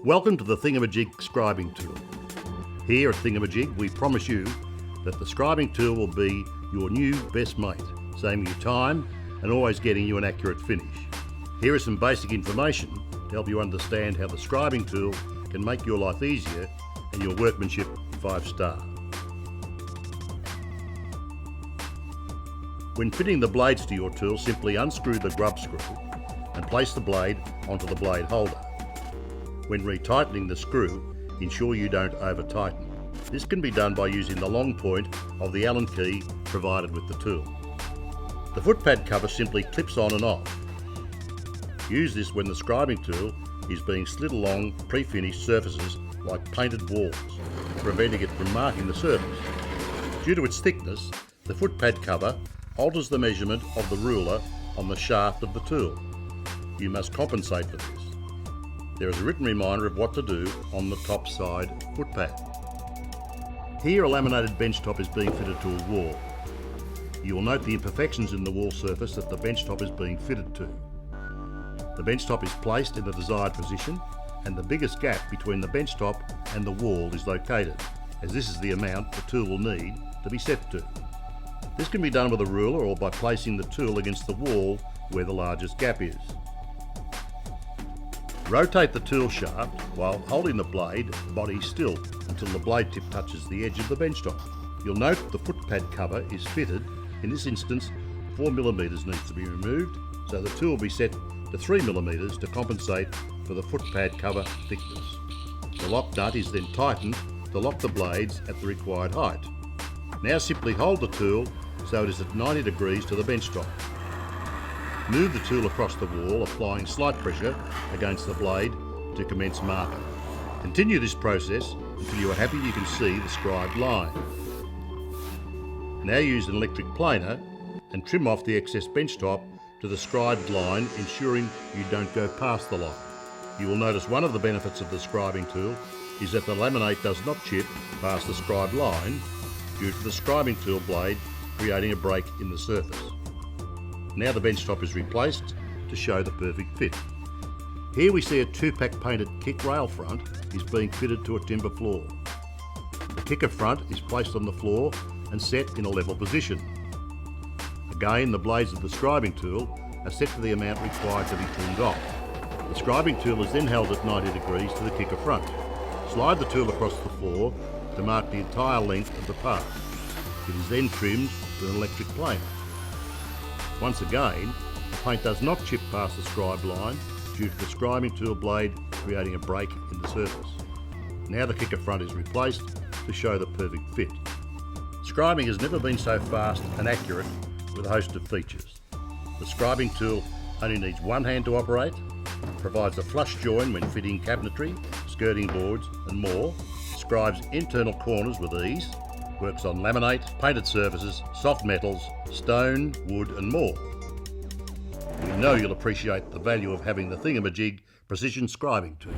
Welcome to the Thingamejig Scribing Tool. Here at Thingamejig, we promise you that the scribing tool will be your new best mate, saving you time and always getting you an accurate finish. Here is some basic information to help you understand how the scribing tool can make your life easier and your workmanship 5-star. When fitting the blades to your tool, simply unscrew the grub screw and place the blade onto the blade holder. When retightening the screw, ensure you don't over-tighten. This can be done by using the long point of the Allen key provided with the tool. The foot pad cover simply clips on and off. Use this when the scribing tool is being slid along pre-finished surfaces like painted walls, preventing it from marking the surface. Due to its thickness, the foot pad cover alters the measurement of the ruler on the shaft of the tool. You must compensate for this. There is a written reminder of what to do on the top side foot pad. Here a laminated bench top is being fitted to a wall. You will note the imperfections in the wall surface that the bench top is being fitted to. The bench top is placed in the desired position and the biggest gap between the bench top and the wall is located, as this is the amount the tool will need to be set to. This can be done with a ruler or by placing the tool against the wall where the largest gap is. Rotate the tool shaft while holding the blade body still until the blade tip touches the edge of the bench top. You'll note the foot pad cover is fitted. In this instance, 4mm needs to be removed, so the tool will be set to 3mm to compensate for the foot pad cover thickness. The lock nut is then tightened to lock the blades at the required height. Now simply hold the tool so it is at 90 degrees to the bench top. Move the tool across the wall, applying slight pressure against the blade to commence marking. Continue this process until you are happy you can see the scribed line. Now use an electric planer and trim off the excess bench top to the scribed line, ensuring you don't go past the line. You will notice one of the benefits of the scribing tool is that the laminate does not chip past the scribed line due to the scribing tool blade creating a break in the surface. Now the bench top is replaced to show the perfect fit. Here we see a 2-pack painted kick rail front is being fitted to a timber floor. The kicker front is placed on the floor and set in a level position. Again, the blades of the scribing tool are set to the amount required to be trimmed off. The scribing tool is then held at 90 degrees to the kicker front. Slide the tool across the floor to mark the entire length of the part. It is then trimmed with an electric planer. Once again, the paint does not chip past the scribed line due to the scribing tool blade creating a break in the surface. Now the kicker front is replaced to show the perfect fit. Scribing has never been so fast and accurate with a host of features. The scribing tool only needs one hand to operate, provides a flush join when fitting cabinetry, skirting boards and more, scribes internal corners with ease, works on laminate, painted surfaces, soft metals, stone, wood and more. We know you'll appreciate the value of having the Thingamejig Precision Scribing Tool.